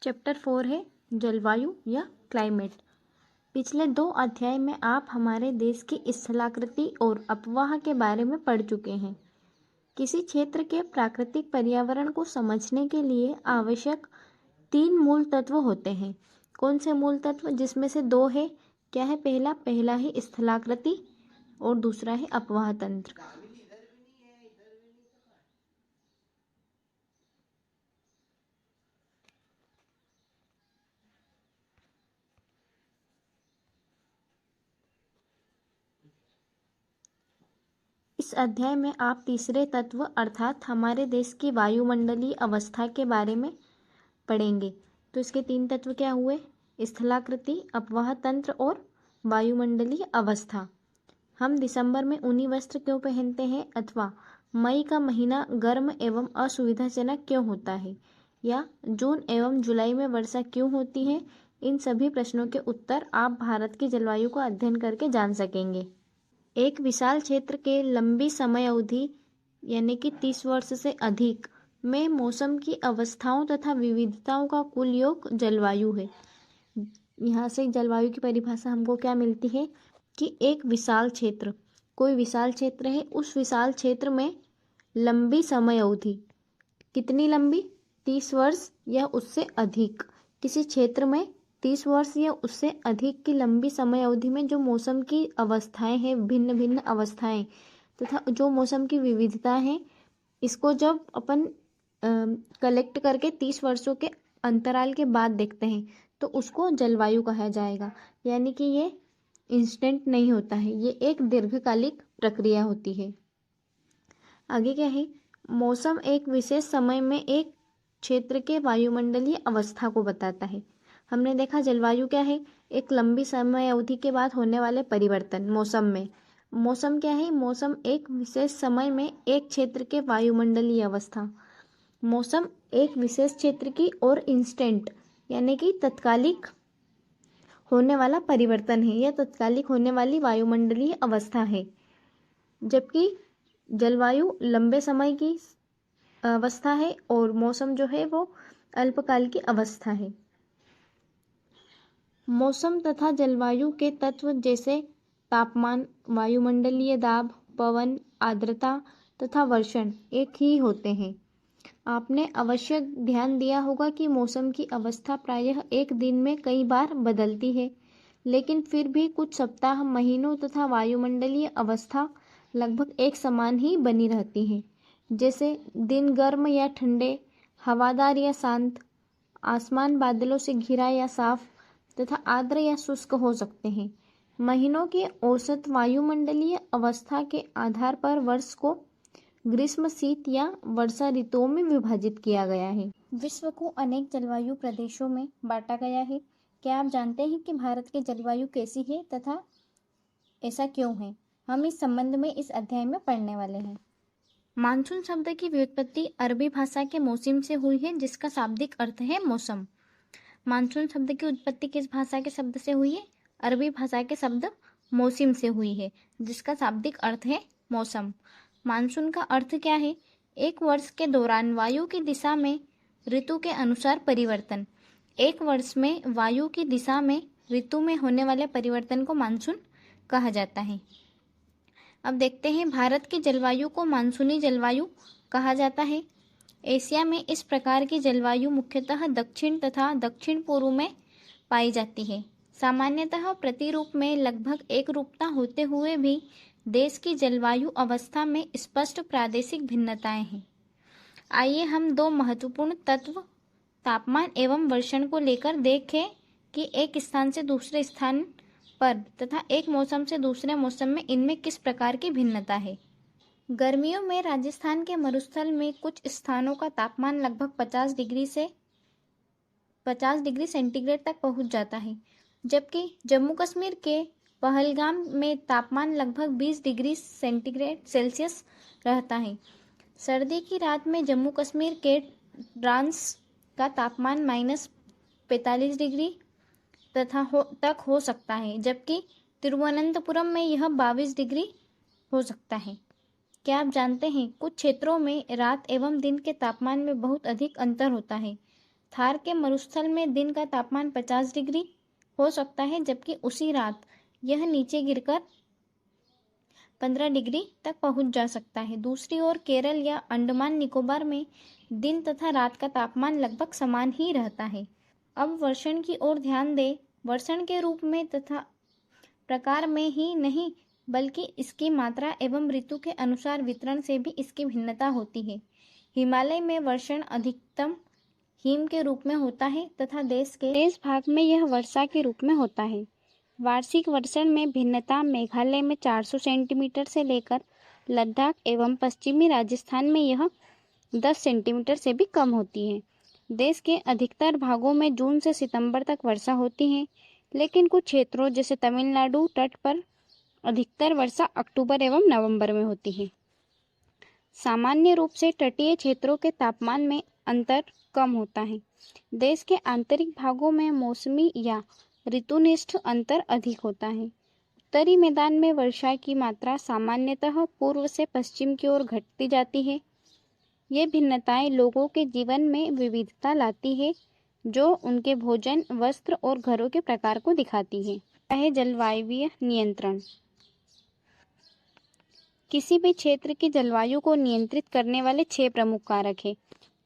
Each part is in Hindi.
चैप्टर 4 है जलवायु या क्लाइमेट। पिछले 2 अध्याय में आप हमारे देश की स्थलाकृति और अपवाह के बारे में पढ़ चुके हैं। किसी क्षेत्र के प्राकृतिक पर्यावरण को समझने के लिए आवश्यक 3 मूल तत्व होते हैं। कौन से मूल तत्व? जिसमें से 2 है। क्या है? पहला है स्थलाकृति और दूसरा है अपवाह तंत्र। इस अध्याय में आप तीसरे तत्व अर्थात हमारे देश की वायुमंडलीय अवस्था के बारे में पढ़ेंगे। तो इसके 3 तत्व क्या हुए? स्थलाकृति, अपवाह तंत्र और वायुमंडलीय अवस्था। हम दिसंबर में ऊनी वस्त्र क्यों पहनते हैं अथवा मई का महीना गर्म एवं असुविधाजनक क्यों होता है या जून एवं जुलाई में वर्षा क्यों होती है, इन सभी प्रश्नों के उत्तर आप भारत की जलवायु का अध्ययन करके जान सकेंगे। एक विशाल क्षेत्र के लंबी समय अवधि यानी कि 30 वर्ष से अधिक में मौसम की अवस्थाओं तथा विविधताओं का कुल योग जलवायु है। यहाँ से जलवायु की परिभाषा हमको क्या मिलती है कि एक विशाल क्षेत्र, कोई विशाल क्षेत्र है, उस विशाल क्षेत्र में लंबी समय अवधि, कितनी लंबी? 30 वर्ष या उससे अधिक। किसी क्षेत्र में 30 वर्ष या उससे अधिक की लंबी समय अवधि में जो मौसम की अवस्थाएं हैं, भिन्न भिन्न अवस्थाएं तथा जो मौसम की विविधता है, इसको जब अपन कलेक्ट करके 30 वर्षों के अंतराल के बाद देखते हैं तो उसको जलवायु कहा जाएगा। यानी कि ये इंस्टेंट नहीं होता है, ये एक दीर्घकालिक प्रक्रिया होती है। आगे क्या है? मौसम एक विशेष समय में एक क्षेत्र के वायुमंडलीय अवस्था को बताता है। हमने देखा जलवायु क्या है? एक लंबी समय अवधि के बाद होने वाले परिवर्तन मौसम में। मौसम क्या है? मौसम एक विशेष समय में एक क्षेत्र के वायुमंडलीय अवस्था। मौसम एक विशेष क्षेत्र की और इंस्टेंट यानी कि तत्कालिक होने वाला परिवर्तन है या तत्कालिक होने वाली वायुमंडलीय अवस्था है, जबकि जलवायु लंबे समय की अवस्था है और मौसम जो है वो अल्पकाल की अवस्था है। मौसम तथा जलवायु के तत्व जैसे तापमान, वायुमंडलीय दाब, पवन, आर्द्रता तथा वर्षण एक ही होते हैं। आपने अवश्य ध्यान दिया होगा कि मौसम की अवस्था प्रायः एक दिन में कई बार बदलती है, लेकिन फिर भी कुछ सप्ताह, महीनों तथा वायुमंडलीय अवस्था लगभग एक समान ही बनी रहती है। जैसे दिन गर्म या ठंडे, हवादार या शांत, आसमान बादलों से घिरा या साफ तथा आर्द्र या शुष्क हो सकते हैं। महीनों की औसत वायुमंडलीय अवस्था के आधार पर वर्ष को ग्रीष्म, शीत या वर्षा ऋतुओं में विभाजित किया गया है। विश्व को अनेक जलवायु प्रदेशों में बांटा गया है। क्या आप जानते हैं कि भारत की जलवायु कैसी है तथा ऐसा क्यों है? हम इस संबंध में इस अध्याय में पढ़ने वाले हैं। मानसून शब्द की व्युत्पत्ति अरबी भाषा के मौसम से हुई है, जिसका शाब्दिक अर्थ है मौसम। मानसून शब्द की उत्पत्ति किस भाषा के शब्द से हुई है? अरबी भाषा के शब्द मौसम से हुई है, जिसका शाब्दिक अर्थ है मौसम। मानसून का अर्थ क्या है? एक वर्ष के दौरान वायु की दिशा में ऋतु के अनुसार परिवर्तन। एक वर्ष में वायु की दिशा में ऋतु में होने वाले परिवर्तन को मानसून कहा जाता है। अब देखते हैं भारत की जलवायु को मानसूनी जलवायु कहा जाता है। एशिया में इस प्रकार की जलवायु मुख्यतः दक्षिण तथा दक्षिण पूर्व में पाई जाती है। सामान्यतः प्रतिरूप में लगभग एक रूपता होते हुए भी देश की जलवायु अवस्था में स्पष्ट प्रादेशिक भिन्नताएं हैं। आइए हम 2 महत्वपूर्ण तत्व तापमान एवं वर्षण को लेकर देखें कि एक स्थान से दूसरे स्थान पर तथा एक मौसम से दूसरे मौसम में इनमें किस प्रकार की भिन्नता है। गर्मियों में राजस्थान के मरुस्थल में कुछ स्थानों का तापमान लगभग 50 डिग्री सेंटीग्रेड तक पहुंच जाता है, जबकि जम्मू कश्मीर के पहलगाम में तापमान लगभग 20 डिग्री सेल्सियस रहता है। सर्दी की रात में जम्मू कश्मीर के द्रास का तापमान -45 डिग्री तक हो सकता है, जबकि तिरुवनंतपुरम में यह 22 डिग्री हो सकता है। क्या आप जानते हैं कुछ क्षेत्रों में रात एवं दिन के तापमान में बहुत अधिक अंतर होता है। थार के मरुस्थल में दिन का तापमान 50 डिग्री हो सकता है, जबकि उसी रात यह नीचे गिरकर 15 डिग्री तक पहुंच जा सकता है। दूसरी ओर केरल या अंडमान निकोबार में दिन तथा रात का तापमान लगभग समान ही रहता है। अब वर्षण की ओर ध्यान दें। वर्षण के रूप में तथा प्रकार में ही नहीं, बल्कि इसकी मात्रा एवं ऋतु के अनुसार वितरण से भी इसकी भिन्नता होती है। हिमालय में वर्षण अधिकतम हिम के रूप में होता है तथा देश के शेष भाग में यह वर्षा के रूप में होता है। वार्षिक वर्षण में भिन्नता मेघालय में 400 सेंटीमीटर से लेकर लद्दाख एवं पश्चिमी राजस्थान में यह 10 सेंटीमीटर से भी कम होती है। देश के अधिकतर भागों में जून से सितंबर तक वर्षा होती है, लेकिन कुछ क्षेत्रों जैसे तमिलनाडु तट पर अधिकतर वर्षा अक्टूबर एवं नवंबर में होती है। सामान्य रूप से तटीय क्षेत्रों के तापमान में अंतर कम होता है। देश के आंतरिक भागों में मौसमी या ऋतुनिष्ठ अंतर अधिक होता है। उत्तरी मैदान में वर्षा की मात्रा सामान्यतः पूर्व से पश्चिम की ओर घटती जाती है। ये भिन्नताएं लोगों के जीवन में विविधता लाती है, जो उनके भोजन, वस्त्र और घरों के प्रकार को दिखाती है। जलवायु नियंत्रण। किसी भी क्षेत्र की जलवायु को नियंत्रित करने वाले 6 प्रमुख कारक हैं।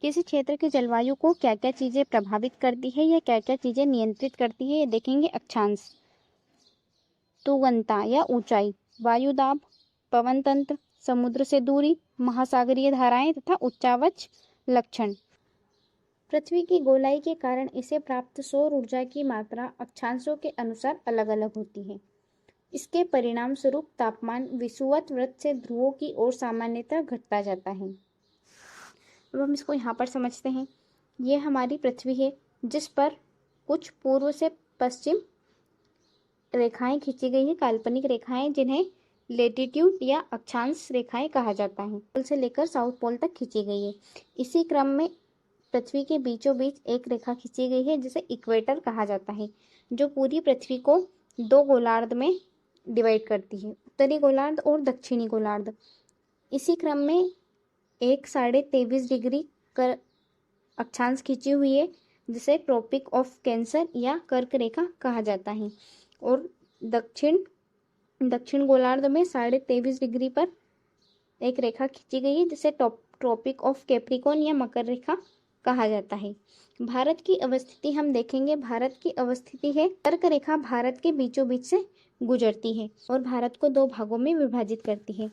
किसी क्षेत्र की जलवायु को क्या क्या चीज़ें प्रभावित करती है या क्या क्या चीज़ें नियंत्रित करती है, ये देखेंगे। अक्षांश, तुंगनता या ऊंचाई, वायु दाब, पवन तंत्र, समुद्र से दूरी, महासागरीय धाराएं तथा उच्चावच लक्षण। पृथ्वी की गोलाई के कारण इसे प्राप्त सौर ऊर्जा की मात्रा अक्षांशों के अनुसार अलग अलग होती है। इसके परिणाम स्वरूप तापमान विषुवत वृत्त से ध्रुवों की ओर सामान्यतः घटता जाता है। अब हम इसको यहाँ पर समझते हैं। ये हमारी पृथ्वी है, जिस पर कुछ पूर्व से पश्चिम रेखाएं खींची गई है, काल्पनिक रेखाएं, जिन्हें लेटिट्यूड या अक्षांश रेखाएं कहा जाता है। पोल से लेकर साउथ पोल तक खींची गई है। इसी क्रम में पृथ्वी के बीचों बीच एक रेखा खींची गई है, जिसे इक्वेटर कहा जाता है, जो पूरी पृथ्वी को 2 गोलार्ध में डिवाइड करती है, उत्तरी गोलार्ध और दक्षिणी गोलार्ध। इसी क्रम में एक 23.5 डिग्री कर अक्षांश खींची हुई है, जिसे ट्रॉपिक ऑफ कैंसर या कर्क रेखा कहा जाता है, और दक्षिण गोलार्ध में 23.5 डिग्री पर एक रेखा खींची गई है, जिसे ट्रॉपिक ऑफ कैप्रिकॉर्न या मकर रेखा कहा जाता है। भारत की अवस्थिति हम देखेंगे। भारत की अवस्थिति है, कर्क रेखा भारत के बीचों बीच से गुजरती है और भारत को 2 भागों में विभाजित करती है।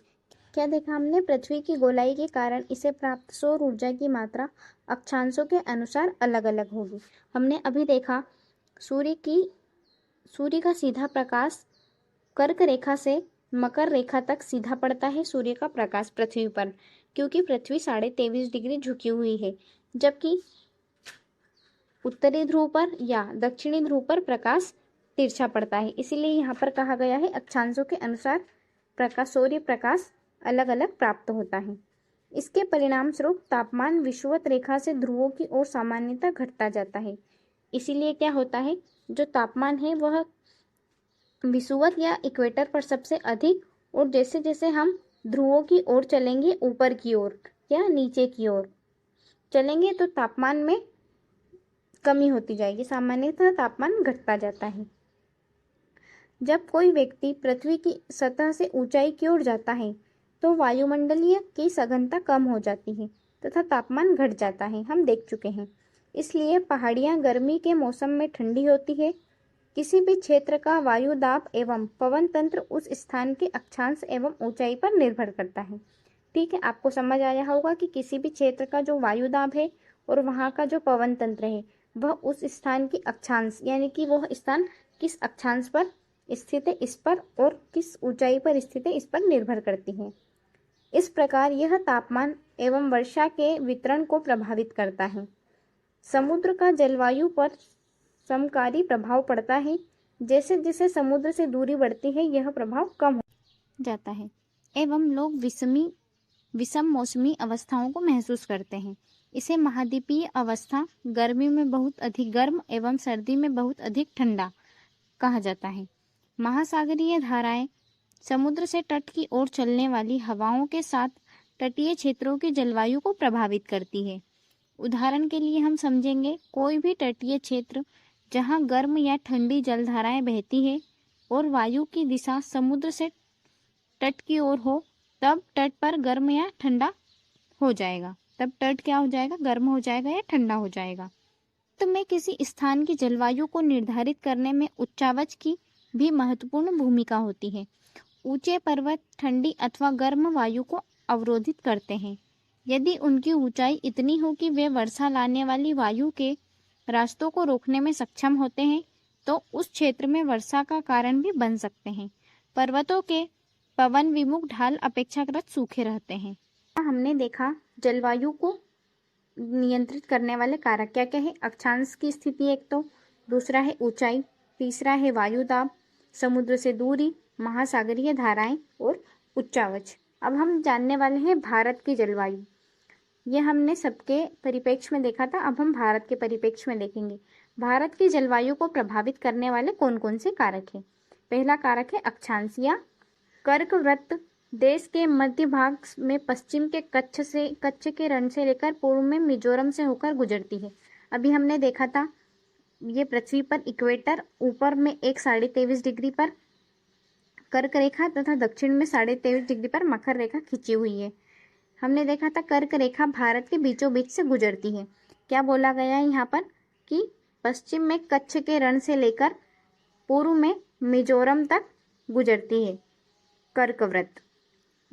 क्या देखा हमने? पृथ्वी की गोलाई के कारण इसे प्राप्त सौर ऊर्जा की मात्रा अक्षांशों के अनुसार अलग अलग होगी। हमने अभी देखा सूर्य का सीधा प्रकाश कर्क रेखा से मकर रेखा तक सीधा पड़ता है सूर्य का प्रकाश पृथ्वी पर, क्योंकि पृथ्वी 23.5 डिग्री झुकी हुई है, जबकि उत्तरी ध्रुव पर या दक्षिणी ध्रुव पर प्रकाश तिरछा पड़ता है। इसीलिए यहाँ पर कहा गया है अक्षांशों के अनुसार सूर्य प्रकाश अलग अलग प्राप्त होता है। इसके परिणाम स्वरूप तापमान विषुवत रेखा से ध्रुवों की ओर सामान्यतः घटता जाता है। इसीलिए क्या होता है, जो तापमान है वह विषुवत या इक्वेटर पर सबसे अधिक, और जैसे जैसे हम ध्रुवों की ओर चलेंगे, ऊपर की ओर या नीचे की ओर चलेंगे, तो तापमान में कमी होती जाएगी, सामान्यतः तापमान घटता जाता है। जब कोई व्यक्ति पृथ्वी की सतह से ऊंचाई की ओर जाता है, तो वायुमंडलीय की सघनता कम हो जाती है तथा तापमान घट जाता है, हम देख चुके हैं। इसलिए पहाड़ियाँ गर्मी के मौसम में ठंडी होती है। किसी भी क्षेत्र का वायु दाब एवं पवन तंत्र उस स्थान के अक्षांश एवं ऊंचाई पर निर्भर करता है। ठीक है, आपको समझ आया होगा कि किसी भी क्षेत्र का जो वायु दाब है और वहाँ का जो पवन तंत्र है, वह उस स्थान की अक्षांश, यानी कि वह स्थान किस अक्षांश पर स्थित है इस पर, और किस ऊंचाई पर स्थित है इस पर निर्भर करती है। इस प्रकार यह तापमान एवं वर्षा के वितरण को प्रभावित करता है। समुद्र का जलवायु पर समकारी प्रभाव पड़ता है। जैसे जैसे समुद्र से दूरी बढ़ती है, यह प्रभाव कम हो जाता है एवं लोग विषम मौसमी अवस्थाओं को महसूस करते हैं। इसे महाद्वीपीय अवस्था, गर्मी में बहुत अधिक गर्म एवं सर्दी में बहुत अधिक ठंडा कहा जाता है। महासागरीय धाराएं समुद्र से तट की ओर चलने वाली हवाओं के साथ तटीय क्षेत्रों की जलवायु को प्रभावित करती है। उदाहरण के लिए हम समझेंगे कोई भी तटीय क्षेत्र जहाँ गर्म या ठंडी जलधाराएं बहती है और वायु की दिशा समुद्र से तट की ओर हो, तब तट पर गर्म या ठंडा हो जाएगा। तब तट क्या हो जाएगा? गर्म हो जाएगा या ठंडा हो जाएगा। तो में किसी स्थान की जलवायु को निर्धारित करने में उच्चावच की भी महत्वपूर्ण भूमिका होती है। ऊंचे पर्वत ठंडी अथवा गर्म वायु को अवरोधित करते हैं। यदि उनकी ऊंचाई इतनी हो कि वे वर्षा लाने वाली वायु के रास्तों को रोकने में सक्षम होते हैं, तो उस क्षेत्र में वर्षा का कारण भी बन सकते हैं। पर्वतों के पवन विमुख ढाल अपेक्षाकृत सूखे रहते हैं। हमने देखा जलवायु को नियंत्रित करने वाले कारक क्या क्या है। अक्षांश की स्थिति एक, तो दूसरा है ऊंचाई, तीसरा है वायु दाब, समुद्र से दूरी, महासागरीय धाराएं और उच्चावच। अब हम जानने वाले हैं भारत की जलवायु। ये हमने सबके परिप्रेक्ष्य में देखा था, अब हम भारत के परिप्रेक्ष्य में देखेंगे। भारत की जलवायु को प्रभावित करने वाले कौन कौन से कारक हैं। पहला कारक है अक्षांश या कर्कवृत्त। देश के मध्य भाग में पश्चिम के कच्छ के रण से लेकर पूर्व में मिजोरम से होकर गुजरती है। अभी हमने देखा था ये पृथ्वी पर इक्वेटर, ऊपर में 1 डिग्री पर कर्क रेखा तथा दक्षिण में 23.5 डिग्री पर मकर रेखा खींची हुई है। हमने देखा था कर्क रेखा भारत के बीचों बीच से गुजरती है। क्या बोला गया है यहाँ पर कि पश्चिम में कच्छ के रण से लेकर पूर्व में मिजोरम तक गुजरती है कर्कवृत्त।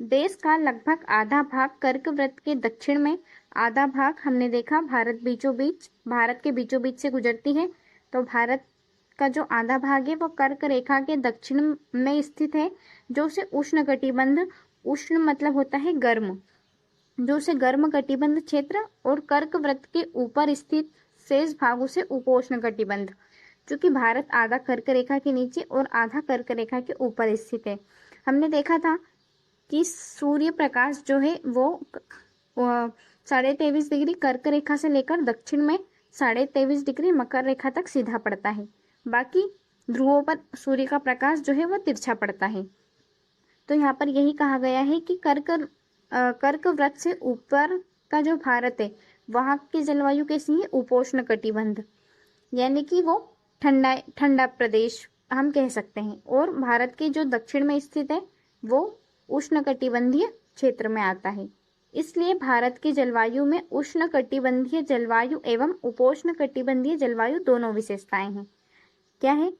देश का लगभग आधा भाग कर्कवृत्त के दक्षिण में, आधा भाग हमने देखा भारत के बीचों बीच से गुजरती है। तो भारत का जो आधा भाग है वो कर्क रेखा के दक्षिण में स्थित है, जो उसे उष्णकटिबंध, उष्ण मतलब होता है गर्म, जो उसे गर्म कटिबंध क्षेत्र, और कर्कवृत्त के ऊपर स्थित शेष भाग उसे उपोष्ण कटिबंध। क्योंकि भारत आधा कर्क रेखा के नीचे और आधा कर्क रेखा के ऊपर स्थित है। हमने देखा था कि सूर्य प्रकाश जो है वो 23.5 डिग्री कर्क रेखा से लेकर दक्षिण में 23.5 डिग्री मकर रेखा तक सीधा पड़ता है। बाकी ध्रुवों पर सूर्य का प्रकाश जो है वो तिरछा पड़ता है। तो यहाँ पर यही कहा गया है कि कर्कवृत्त से ऊपर का जो भारत है वहाँ की जलवायु कैसी है? उपोष्ण कटिबंध, यानी कि वो ठंडा प्रदेश हम कह सकते हैं। और भारत के जो दक्षिण में स्थित है वो उष्णकटिबंधीय क्षेत्र में आता है। इसलिए भारत की जलवायु में उष्णकटिबंधीय जलवायु एवं उपोष्ण कटिबंधीय जलवायु दोनों विशेषताएं हैं। क्या है?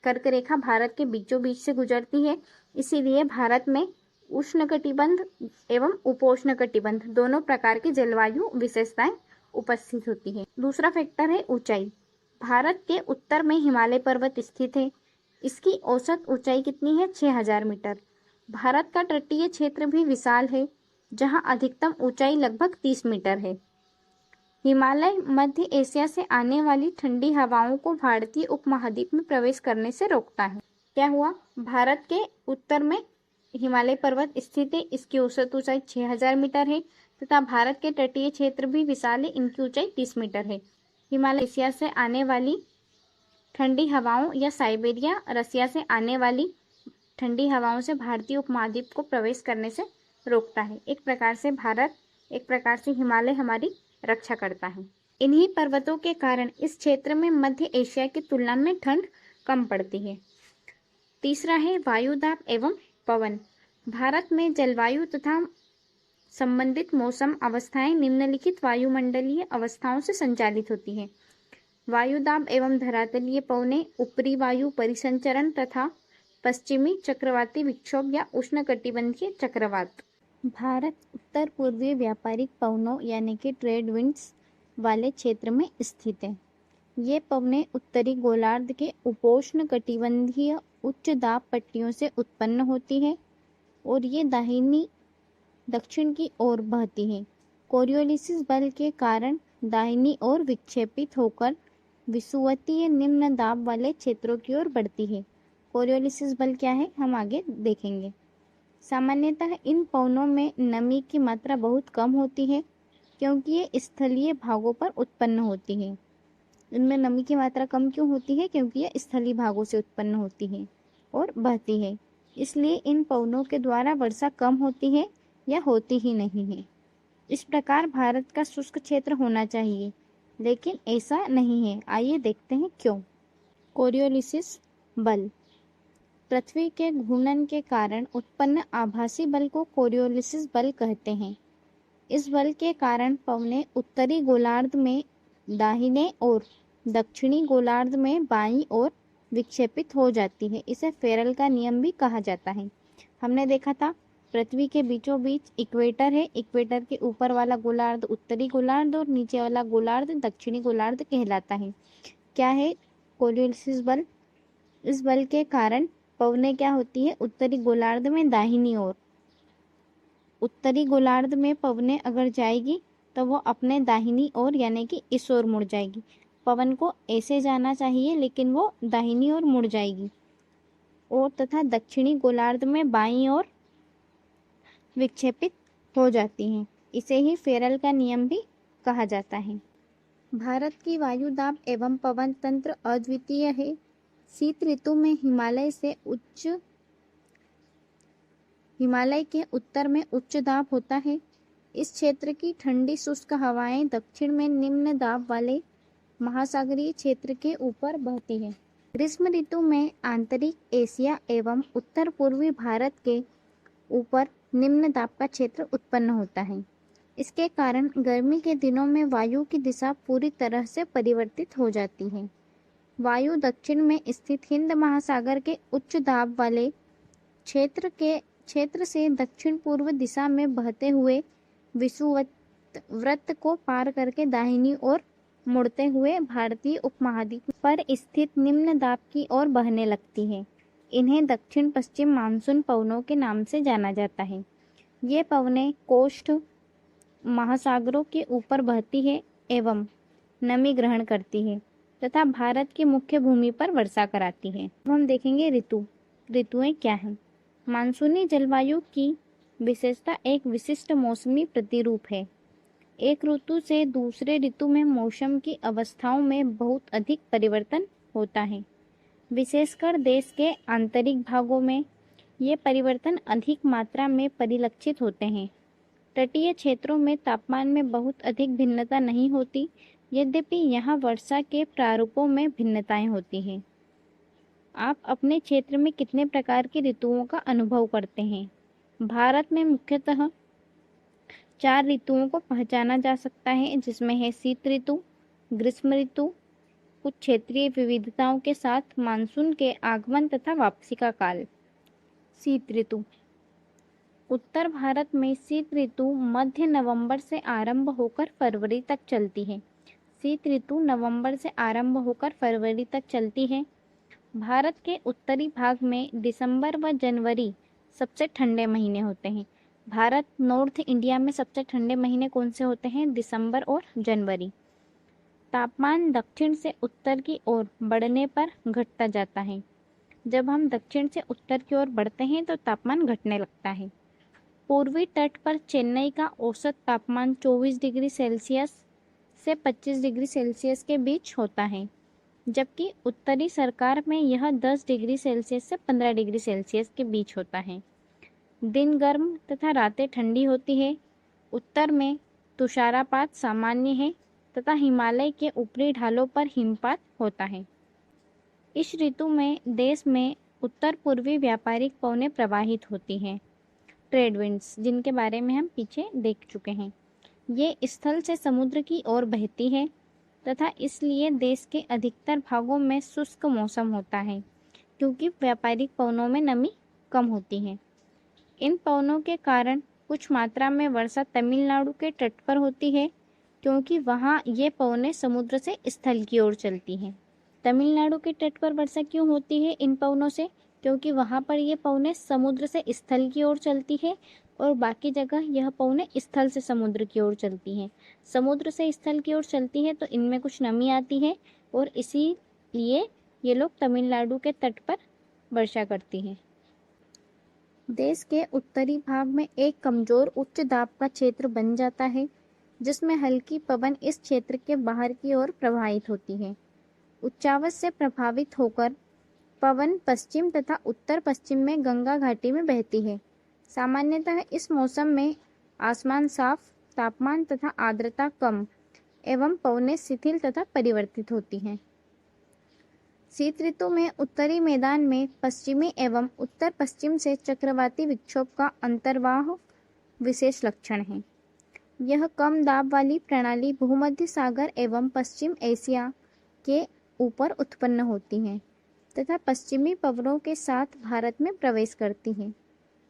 कर्क रेखा भारत के बीचों बीच से गुजरती है, इसीलिए भारत में उष्णकटिबंध एवं उपोष्ण कटिबंध दोनों प्रकार की जलवायु विशेषताएं उपस्थित होती है। दूसरा फैक्टर है ऊंचाई। भारत के उत्तर में हिमालय पर्वत स्थित है। इसकी औसत ऊंचाई कितनी है? 6000 मीटर। भारत का तटीय क्षेत्र भी विशाल है, जहां अधिकतम ऊंचाई लगभग 30 मीटर है। हिमालय मध्य एशिया से आने वाली ठंडी हवाओं को भारतीय उपमहाद्वीप में प्रवेश करने से रोकता है। क्या हुआ? भारत के उत्तर में हिमालय पर्वत स्थित है, इसकी औसत ऊंचाई 6000 मीटर है तथा भारत के तटीय क्षेत्र भी विशाल है, इनकी ऊंचाई 30 मीटर है। हिमालय एशिया से आने वाली ठंडी हवाओं या साइबेरिया रसिया से आने वाली ठंडी हवाओं से भारतीय उपमहाद्वीप को प्रवेश करने से रोकता है। एक प्रकार से हिमालय हमारी रक्षा करता है। इन्हीं पर्वतों के कारण इस क्षेत्र में मध्य एशिया की तुलना में ठंड कम पड़ती है। तीसरा है वायुदाब एवं पवन। भारत में जलवायु तथा संबंधित मौसम अवस्थाएं निम्नलिखित वायुमंडलीय अवस्थाओं से संचालित होती हैं। वायुदाब एवं धरातलीय पवनें, ऊपरी वायु परिसंचरण तथा पश्चिमी चक्रवाती विक्षोभ या उष्णकटिबंधीय चक्रवात। भारत उत्तर पूर्वीय व्यापारिक पवनों यानी कि ट्रेड विंड्स वाले क्षेत्र में स्थित है। ये पवनें उत्तरी गोलार्ध के उपोष्ण कटिबंधीय उच्च दाब पट्टियों से उत्पन्न होती है और ये दाहिनी दक्षिण की ओर बहती है। कोरियोलिस बल के कारण दाहिनी ओर विक्षेपित होकर विषुवतीय निम्न दाब वाले क्षेत्रों की ओर बढ़ती है। कोरियोलिस बल क्या है हम आगे देखेंगे। सामान्यतः इन पवनों में नमी की मात्रा बहुत कम होती है, क्योंकि ये स्थलीय भागों पर उत्पन्न होती है। इनमें नमी की मात्रा कम क्यों होती है? क्योंकि ये स्थलीय भागों से उत्पन्न होती है और बहती है। इसलिए इन पवनों के द्वारा वर्षा कम होती है या होती ही नहीं है। इस प्रकार भारत का शुष्क क्षेत्र होना चाहिए, लेकिन ऐसा नहीं है। आइए देखते हैं क्यों। कोरियोलिसिस बल। पृथ्वी के घूर्णन के कारण उत्पन्न आभासी बल को कोरियोलिसिस बल कहते हैं। इस बल के कारण पवनें उत्तरी गोलार्ध में दाहिने और दक्षिणी गोलार्ध में बाईं ओर विक्षेपित हो जाती है। इसे फेरल का नियम भी कहा जाता है। हमने देखा था पृथ्वी के बीचों बीच इक्वेटर है। इक्वेटर के ऊपर वाला गोलार्ध उत्तरी गोलार्ध और नीचे वाला गोलार्ध दक्षिणी गोलार्ध कहलाता है। क्या है कोरियोलिसिस बल? इस बल के कारण पवनें क्या होती है, उत्तरी गोलार्ध में दाहिनी ओर। उत्तरी गोलार्ध में पवनें अगर जाएगी तो वो अपने दाहिनी ओर यानी कि इस ओर मुड़ जाएगी। पवन को ऐसे जाना चाहिए लेकिन वो दाहिनी ओर मुड़ जाएगी। और तथा दक्षिणी गोलार्ध में बाईं ओर विक्षेपित हो जाती हैं। इसे ही फेरल का नियम भी कहा जाता है। भारत की वायु दाब एवं पवन तंत्र अद्वितीय है। शीत ऋतु में हिमालय के उत्तर में उच्च दाब होता है। इस क्षेत्र की ठंडी शुष्क हवाएं दक्षिण में निम्न दाब वाले महासागरीय क्षेत्र के ऊपर बहती है। ग्रीष्म ऋतु में आंतरिक एशिया एवं उत्तर पूर्वी भारत के ऊपर निम्न दाब का क्षेत्र उत्पन्न होता है। इसके कारण गर्मी के दिनों में वायु की दिशा पूरी तरह से परिवर्तित हो जाती है। वायु दक्षिण में स्थित हिंद महासागर के उच्च दाब वाले क्षेत्र से दक्षिण पूर्व दिशा में बहते हुए विषुवत को पार करके दाहिनी ओर मुड़ते हुए भारतीय उपमहाद्वीप पर स्थित निम्न दाब की ओर बहने लगती है। इन्हें दक्षिण पश्चिम मानसून पवनों के नाम से जाना जाता है। ये पवनें कोस्ट महासागरों के ऊपर बहती है एवं नमी ग्रहण करती है तथा भारत की मुख्य भूमि पर वर्षा कराती है। अब हम देखेंगे ऋतुएं क्या हैं। मानसूनी जलवायु की विशेषता एक विशिष्ट मौसमी प्रतिरूप है। एक ऋतु से दूसरे ऋतु में मौसम की अवस्थाओं में बहुत अधिक परिवर्तन होता है। विशेषकर देश के आंतरिक भागों में ये परिवर्तन अधिक मात्रा में परिलक्षित होते हैं। तटीय क्षेत्रों में तापमान में बहुत अधिक भिन्नता नहीं होती, यद्यपि यहाँ वर्षा के प्रारूपों में भिन्नताएं होती हैं। आप अपने क्षेत्र में कितने प्रकार की ऋतुओं का अनुभव करते हैं? भारत में मुख्यतः 4 ऋतुओं को पहचाना जा सकता है, जिसमें है शीत ऋतु, ग्रीष्म ऋतु, कुछ क्षेत्रीय विविधताओं के साथ मानसून के आगमन तथा वापसी का काल। शीत ऋतु। उत्तर भारत में शीत ऋतु मध्य नवंबर से आरंभ होकर फरवरी तक चलती है। शीत ऋतु नवंबर से आरंभ होकर फरवरी तक चलती है। भारत के उत्तरी भाग में दिसंबर व जनवरी सबसे ठंडे महीने होते हैं। भारत नॉर्थ इंडिया में सबसे ठंडे महीने कौन से होते हैं? दिसंबर और जनवरी। तापमान दक्षिण से उत्तर की ओर बढ़ने पर घटता जाता है। जब हम दक्षिण से उत्तर की ओर बढ़ते हैं तो तापमान घटने लगता है। पूर्वी तट पर चेन्नई का औसत तापमान 24 डिग्री सेल्सियस से 25 डिग्री सेल्सियस के बीच होता है, जबकि उत्तरी सरकार में यह 10 डिग्री सेल्सियस से 15 डिग्री सेल्सियस के बीच होता है। दिन गर्म तथा रातें ठंडी होती है। उत्तर में तुषारपात सामान्य है तथा हिमालय के ऊपरी ढालों पर हिमपात होता है। इस ऋतु में देश में उत्तर पूर्वी व्यापारिक पवनें प्रवाहित होती हैं, ट्रेड विंड्स, जिनके बारे में हम पीछे देख चुके हैं। ये स्थल से समुद्र की ओर बहती है तथा इसलिए देश के अधिकतर भागों में शुष्क मौसम होता है, क्योंकि व्यापारिक पवनों में नमी कम होती है। इन पवनों के कारण कुछ मात्रा में वर्षा तमिलनाडु के तट पर होती है, क्योंकि वहाँ ये पवनें समुद्र से स्थल की ओर चलती हैं। तमिलनाडु के तट पर वर्षा क्यों होती है इन पवनों से? क्योंकि वहाँ पर ये पवनें समुद्र से स्थल की ओर चलती है और बाकी जगह यह पवनें स्थल से समुद्र की ओर चलती हैं। समुद्र से स्थल की ओर चलती है तो इनमें कुछ नमी आती है और इसीलिए ये लोग तमिलनाडु के तट पर वर्षा करती हैं। देश के उत्तरी भाग में एक कमजोर उच्च दाब का क्षेत्र बन जाता है, जिसमें हल्की पवन इस क्षेत्र के बाहर की ओर प्रवाहित होती है। उच्चावच से प्रभावित होकर पवन पश्चिम तथा उत्तर पश्चिम में गंगा घाटी में बहती है। सामान्यतः इस मौसम में आसमान साफ तापमान तथा आर्द्रता कम एवं पवनें शिथिल तथा परिवर्तित होती हैं। शीत ऋतु में उत्तरी मैदान में पश्चिमी एवं उत्तर पश्चिम से चक्रवाती विक्षोभ का अंतर्वाह विशेष लक्षण है। यह कम दाब वाली प्रणाली भूमध्य सागर एवं पश्चिम एशिया के ऊपर उत्पन्न होती हैं तथा पश्चिमी पवनों के साथ भारत में प्रवेश करती हैं।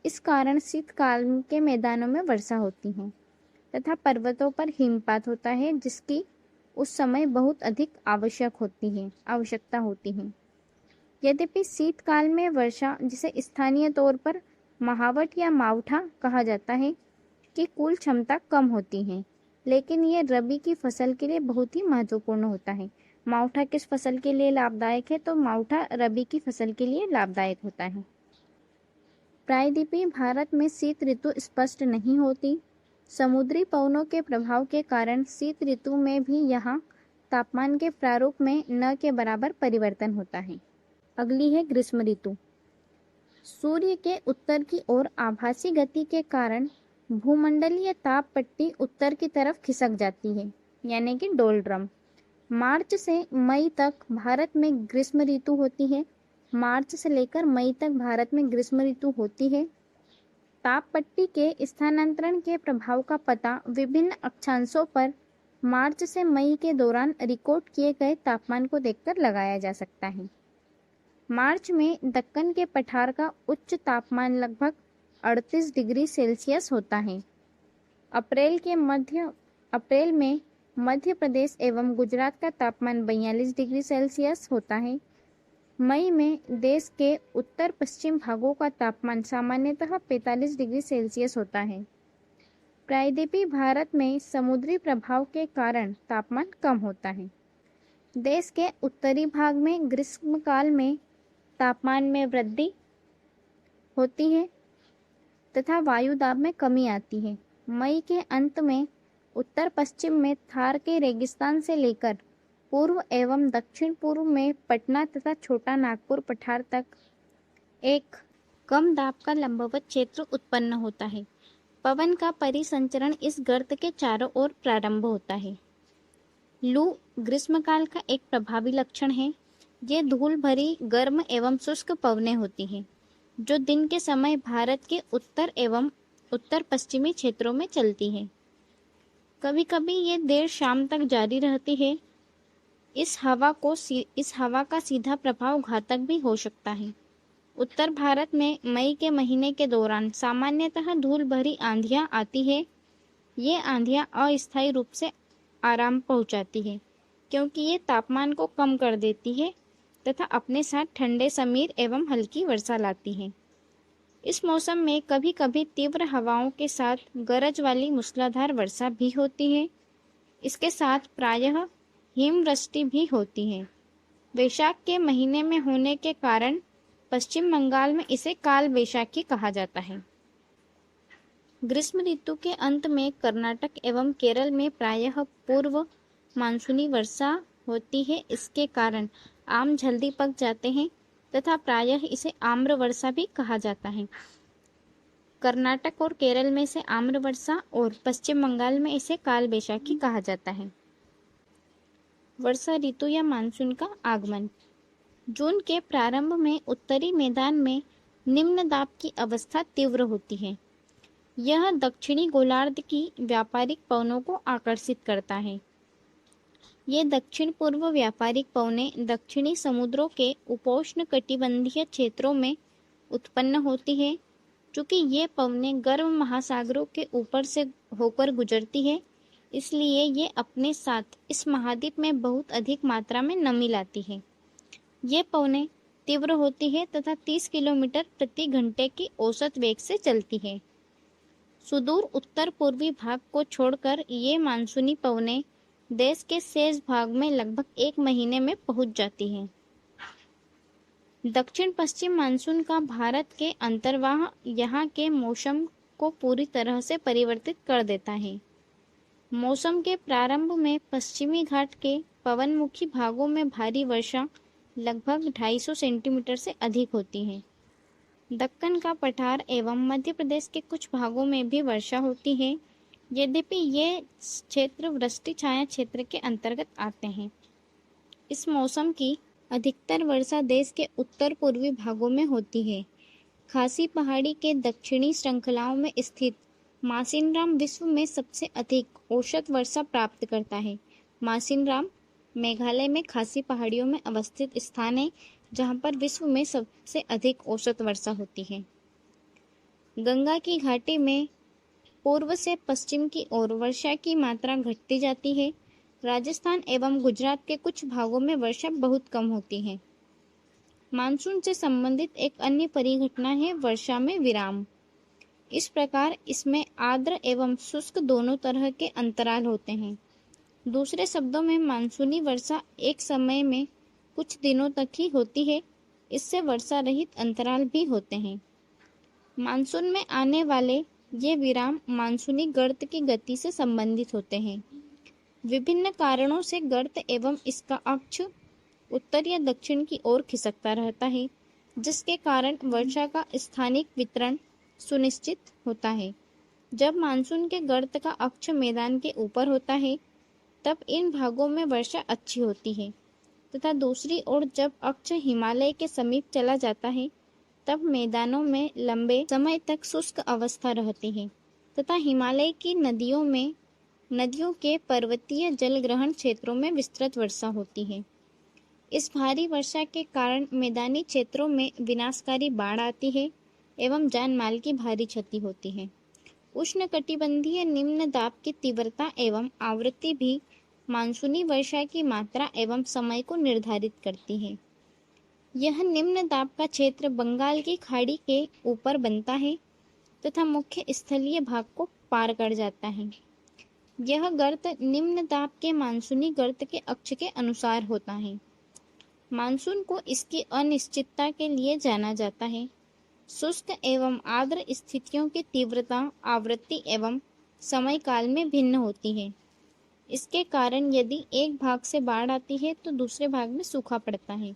इस कारण शीतकाल के मैदानों में वर्षा होती है तथा पर्वतों पर हिमपात होता है, जिसकी उस समय बहुत अधिक आवश्यकता होती है। यद्यपि शीतकाल में वर्षा, जिसे स्थानीय तौर पर महावट या मावठा कहा जाता है, की कुल क्षमता कम होती है, लेकिन ये रबी की फसल के लिए बहुत ही महत्वपूर्ण होता है। मावठा किस फसल के लिए लाभदायक है? तो मावठा रबी की फसल के लिए लाभदायक होता है। प्रायद्वीपीय भारत में शीत ऋतु स्पष्ट नहीं होती। समुद्री पवनों के प्रभाव के कारण शीत ऋतु में भी यहाँ तापमान के प्रारूप में न के बराबर परिवर्तन होता है। अगली है ग्रीष्म ऋतु। सूर्य के उत्तर की ओर आभासी गति के कारण भूमंडलीय ताप पट्टी उत्तर की तरफ खिसक जाती है, यानी कि डोलड्रम। मार्च से मई तक भारत में ग्रीष्म ऋतु होती है। मार्च से लेकर मई तक भारत में ग्रीष्म ऋतु होती है। ताप पट्टी के स्थानांतरण के प्रभाव का पता विभिन्न अक्षांशों पर मार्च से मई के दौरान रिकॉर्ड किए गए तापमान को देखकर लगाया जा सकता है। मार्च में दक्कन के पठार का उच्च तापमान लगभग 38 डिग्री सेल्सियस होता है। अप्रैल में मध्य प्रदेश एवं गुजरात का तापमान 42 डिग्री सेल्सियस होता है। मई में देश के उत्तर पश्चिम भागों का तापमान सामान्यतः 45 डिग्री सेल्सियस होता है। प्रायद्वीपीय भारत में समुद्री प्रभाव के कारण तापमान कम होता है। देश के उत्तरी भाग में ग्रीष्मकाल में तापमान में वृद्धि होती है तथा वायु दाब में कमी आती है। मई के अंत में उत्तर पश्चिम में थार के रेगिस्तान से लेकर पूर्व एवं दक्षिण पूर्व में पटना तथा छोटा नागपुर पठार तक एक कम दाब का लंबवत क्षेत्र उत्पन्न होता है। पवन का परिसंचरण इस गर्त के चारों ओर प्रारंभ होता है। लू ग्रीष्मकाल का एक प्रभावी लक्षण है। ये धूल भरी गर्म एवं शुष्क पवनें होती हैं, जो दिन के समय भारत के उत्तर एवं उत्तर पश्चिमी क्षेत्रों में चलती है। कभी कभी ये देर शाम तक जारी रहती है। इस हवा का सीधा प्रभाव घातक भी हो सकता है। उत्तर भारत में मई के महीने के दौरान सामान्यतः धूल भरी आंधियां आती है। ये आंधियां अस्थायी रूप से आराम पहुंचाती है, क्योंकि ये तापमान को कम कर देती है तथा अपने साथ ठंडे समीर एवं हल्की वर्षा लाती है। इस मौसम में कभी कभी तीव्र हवाओं के साथ गरज वाली मूसलाधार वर्षा भी होती है। इसके साथ प्रायः हिमवृष्टि भी होती है। वैशाख के महीने में होने के कारण पश्चिम बंगाल में इसे काल वैशाखी कहा जाता है। ग्रीष्म ऋतु के अंत में कर्नाटक एवं केरल में प्रायः पूर्व मानसूनी वर्षा होती है। इसके कारण आम जल्दी पक जाते हैं तथा प्रायः इसे आम्र वर्षा भी कहा जाता है। कर्नाटक और केरल में इसे आम्र वर्षा और पश्चिम बंगाल में इसे काल वैशाखी कहा जाता है। वर्षा ऋतु या मानसून का आगमन। जून के प्रारंभ में उत्तरी मैदान में निम्न दाब की अवस्था तीव्र होती है। यह दक्षिणी गोलार्ध की व्यापारिक पवनों को आकर्षित करता है। ये दक्षिण पूर्व व्यापारिक पवनें दक्षिणी समुद्रों के उपोष्ण कटिबंधीय क्षेत्रों में उत्पन्न होती है। चूँकि ये पवनें गर्म महासागरों के ऊपर से होकर गुजरती है, इसलिए ये अपने साथ इस महाद्वीप में बहुत अधिक मात्रा में नमी लाती है। ये पवनें तीव्र होती है तथा 30 किलोमीटर प्रति घंटे की औसत वेग से चलती है। सुदूर उत्तर पूर्वी भाग को छोड़कर ये मानसूनी पवनें देश के शेष भाग में लगभग 1 महीने में पहुंच जाती हैं। दक्षिण पश्चिम मानसून का भारत के अंतर्वाह यहाँ के मौसम को पूरी तरह से परिवर्तित कर देता है। मौसम के प्रारंभ में पश्चिमी घाट के पवनमुखी भागों में भारी वर्षा लगभग 250 सेंटीमीटर से अधिक होती है। दक्कन का पठार एवं मध्य प्रदेश के कुछ भागों में भी वर्षा होती है। यद्यपि ये क्षेत्र वृष्टि छाया क्षेत्र के अंतर्गत आते हैं। इस मौसम की अधिकतर वर्षा देश के उत्तर पूर्वी भागों में होती है। खासी पहाड़ी के दक्षिणी श्रृंखलाओं में स्थित मासिनराम विश्व में सबसे अधिक औसत वर्षा प्राप्त करता है। मासिनराम मेघालय में खासी पहाड़ियों में अवस्थित स्थान है, जहां पर विश्व में सबसे अधिक औसत वर्षा होती है। गंगा की घाटी में पूर्व से पश्चिम की ओर वर्षा की मात्रा घटती जाती है। राजस्थान एवं गुजरात के कुछ भागों में वर्षा बहुत कम होती है। मानसून से संबंधित एक अन्य परिघटना है वर्षा में विराम। इस प्रकार इसमें आर्द्र एवं शुष्क दोनों तरह के अंतराल होते हैं। दूसरे शब्दों में मानसूनी वर्षा एक समय में कुछ दिनों तक ही होती है। इससे वर्षा रहित अंतराल भी होते हैं। मानसून में आने वाले ये विराम मानसूनी गर्त की गति से संबंधित होते हैं। विभिन्न कारणों से गर्त एवं इसका अक्ष उत्तर या दक्षिण की ओर खिसकता रहता है, जिसके कारण वर्षा का स्थानिक वितरण सुनिश्चित होता है। जब मानसून के गर्त का अक्ष मैदान के ऊपर होता है, तब इन भागों में वर्षा अच्छी होती है, तथा दूसरी ओर जब अक्ष हिमालय के समीप चला जाता है, तब मैदानों में लंबे समय तक शुष्क अवस्था रहती है, तथा हिमालय की नदियों के पर्वतीय जलग्रहण क्षेत्रों में विस्तृत वर्षा होती है। इस भारी वर्षा के कारण मैदानी क्षेत्रों में विनाशकारी बाढ़ आती है एवं जान माल की भारी क्षति होती है। उष्णकटिबंधीय निम्न दाब की तीव्रता एवं आवृत्ति भी मानसूनी वर्षा की मात्रा एवं समय को निर्धारित करती है। यह निम्न दाब का क्षेत्र बंगाल की खाड़ी के ऊपर बनता है तथा मुख्य स्थलीय भाग को पार कर जाता है। यह गर्त निम्न दाब के मानसूनी गर्त के अक्ष के अनुसार होता है। मानसून को इसकी अनिश्चितता के लिए जाना जाता है। शुष्क एवं आर्द्र स्थितियों की तीव्रता, आवृत्ति एवं समय काल में भिन्न होती है। इसके कारण यदि एक भाग से बाढ़ आती है तो दूसरे भाग में सूखा पड़ता है।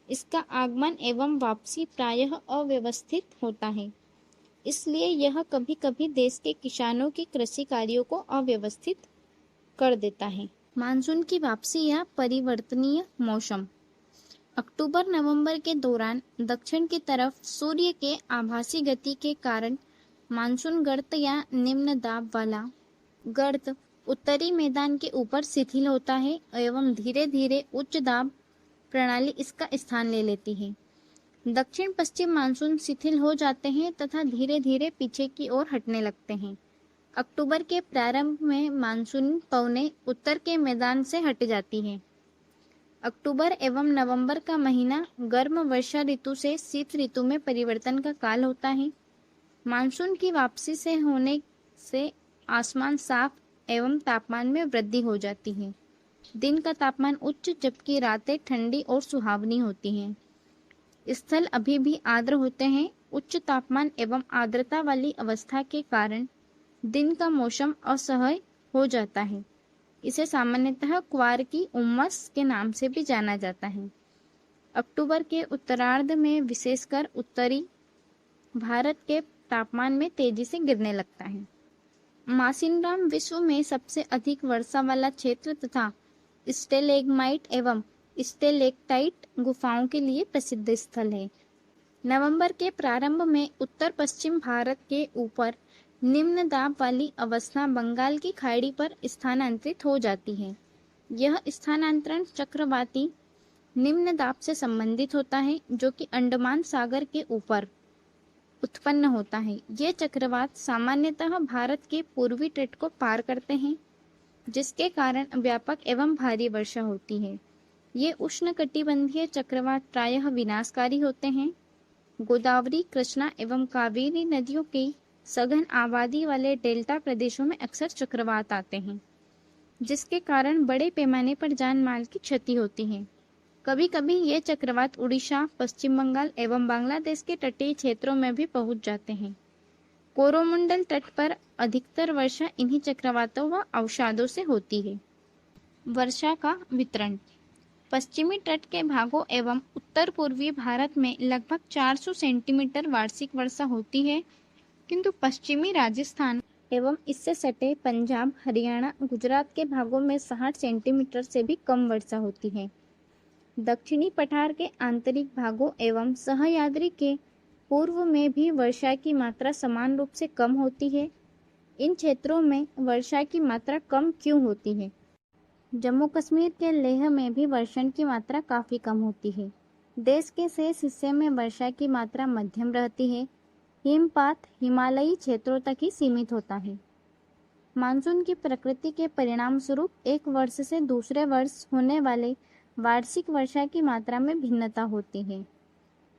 इसका आगमन एवं वापसी प्रायः अव्यवस्थित होता है, इसलिए यह कभी कभी देश के किसानों की कृषि कार्यों को अव्यवस्थित कर देता है। मानसून की वापसी या परिवर्तनीय मौसम। अक्टूबर नवंबर के दौरान दक्षिण की तरफ सूर्य के आभासी गति के कारण मानसून गर्त या निम्न दाब वाला गर्त उत्तरी मैदान के ऊपर शिथिल होता है एवं धीरे धीरे उच्च दाब प्रणाली इसका स्थान ले लेती है। दक्षिण पश्चिम मानसून शिथिल हो जाते हैं तथा धीरे धीरे पीछे की ओर हटने लगते हैं। अक्टूबर के प्रारंभ में मानसून पवनें उत्तर के मैदान से हट जाती हैं। अक्टूबर एवं नवंबर का महीना गर्म वर्षा ऋतु से शीत ऋतु में परिवर्तन का काल होता है। मानसून की वापसी से होने से आसमान साफ एवं तापमान में वृद्धि हो जाती है। दिन का तापमान उच्च जबकि रातें ठंडी और सुहावनी होती हैं। स्थल अभी भी आर्द्र होते हैं। उच्च तापमान एवं आर्द्रता वाली अवस्था के कारण दिन का मौसम असह्य हो जाता है। इसे सामान्यतः क्वार की उमस के नाम से भी जाना जाता है। अक्टूबर के उत्तरार्ध में विशेषकर उत्तरी भारत के तापमान में तेजी से गिरने लगता है। मासिनराम विश्व में सबसे अधिक वर्षा वाला क्षेत्र तथा स्टेलेग्माइट एवं स्टेलेक्टाइट गुफाओं के लिए प्रसिद्ध स्थल है। नवंबर के प्रारंभ में उत्तर पश्चिम भारत के ऊपर निम्न दाब वाली अवस्था बंगाल की खाड़ी पर स्थानांतरित हो जाती है। यह स्थानांतरण चक्रवाती निम्न दाब से संबंधित होता है, जो कि अंडमान सागर के ऊपर उत्पन्न होता है। ये चक्रवात सामान्यतः भारत के पूर्वी तट को पार करते हैं, जिसके कारण व्यापक एवं भारी वर्षा होती है। ये उष्णकटिबंधीय चक्रवात प्रायः विनाशकारी होते हैं। गोदावरी, कृष्णा एवं कावेरी नदियों की सघन आबादी वाले डेल्टा प्रदेशों में अक्सर चक्रवात आते हैं, जिसके कारण बड़े पैमाने पर जान माल की क्षति होती है। कभी कभी ये चक्रवात उड़ीसा, पश्चिम बंगाल एवं बांग्लादेश के तटीय क्षेत्रों में भी पहुंच जाते हैं। कोरोमंडल तट पर अधिकतर वर्षा इन्हीं चक्रवातों व अवसादों से होती है। वर्षा का वितरण। पश्चिमी तट के भागों एवं उत्तर पूर्वी भारत में लगभग 400 सेंटीमीटर वार्षिक वर्षा होती है, किंतु पश्चिमी राजस्थान एवं इससे सटे पंजाब, हरियाणा, गुजरात के भागों में 60 सेंटीमीटर से भी कम वर्षा होती है। दक्षिणी पठार के आंतरिक भागों एवं सह्याद्री के पूर्व में भी वर्षा की मात्रा समान रूप से कम होती है। इन क्षेत्रों में वर्षा की मात्रा कम क्यों होती है? जम्मू कश्मीर के लेह में भी वर्षण की मात्रा काफ़ी कम होती है। देश के शेष हिस्से में वर्षा की मात्रा मध्यम रहती है। हिमपात हिमालयी क्षेत्रों तक ही सीमित होता है। मानसून की प्रकृति के परिणाम स्वरूप एक वर्ष से दूसरे वर्ष होने वाले वार्षिक वर्षा की मात्रा में भिन्नता होती है।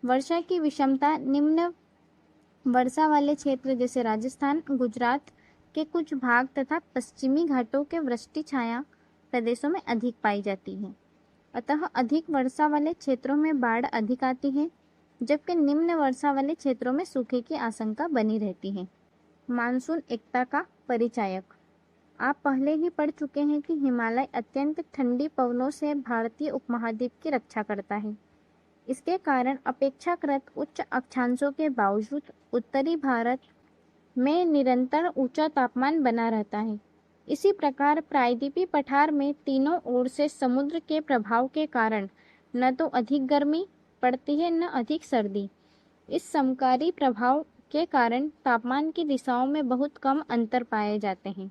वर्षा की विषमता निम्न वर्षा वाले क्षेत्र जैसे राजस्थान, गुजरात के कुछ भाग तथा पश्चिमी घाटों के वृष्टि छाया प्रदेशों में अधिक पाई जाती है। अतः अधिक वर्षा वाले क्षेत्रों में बाढ़ अधिक आती है, जबकि निम्न वर्षा वाले क्षेत्रों में सूखे की आशंका बनी रहती है। मानसून एकता का परिचायक। आप पहले ही पढ़ चुके हैं कि हिमालय अत्यंत ठंडी पवनों से भारतीय उपमहाद्वीप की रक्षा करता है। इसके कारण अपेक्षाकृत उच्च अक्षांशों के बावजूद उत्तरी भारत में निरंतर ऊंचा तापमान बना रहता है। इसी प्रकार प्रायद्वीपीय पठार में तीनों ओर से समुद्र के प्रभाव के कारण न तो अधिक गर्मी पड़ती है न अधिक सर्दी। इस समकारी प्रभाव के कारण तापमान की दिशाओं में बहुत कम अंतर पाए जाते हैं,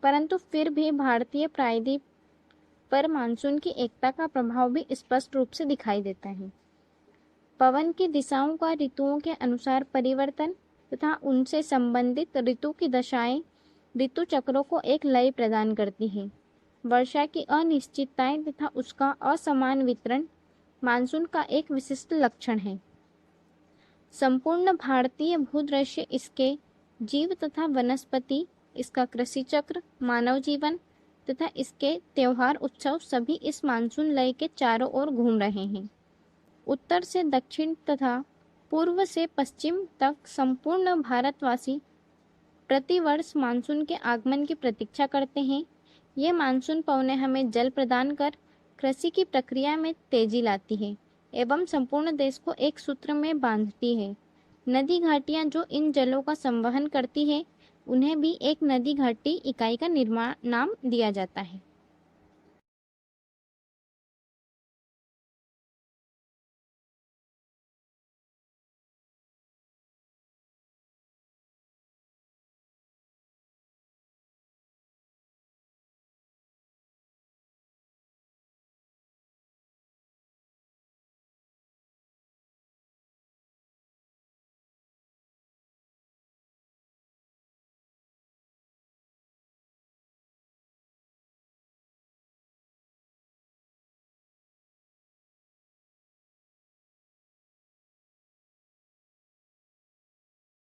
परंतु फिर भी भारतीय प्रायद्वीप पर मानसून की एकता का प्रभाव भी स्पष्ट रूप से दिखाई देता है। पवन की दिशाओं का ऋतुओं के अनुसार परिवर्तन तथा उनसे संबंधित ऋतु की दशाएं ऋतु चक्रों को एक लय प्रदान करती हैं। वर्षा की अनिश्चितताएं तथा उसका असमान वितरण मानसून का एक विशिष्ट लक्षण है। संपूर्ण भारतीय भूदृश्य, इसके जीव तथा वनस्पति, इसका कृषि चक्र, मानव जीवन तथा इसके त्योहार उत्सव सभी इस मानसून लय के चारों ओर घूम रहे हैं। उत्तर से दक्षिण तथा पूर्व से पश्चिम तक संपूर्ण भारतवासी प्रतिवर्ष मानसून के आगमन की प्रतीक्षा करते हैं। ये मानसून पवनें हमें जल प्रदान कर कृषि की प्रक्रिया में तेजी लाती है एवं संपूर्ण देश को एक सूत्र में बांधती है। नदी घाटियाँ जो इन जलों का संवहन करती है, उन्हें भी एक नदी घाटी इकाई का नाम दिया जाता है।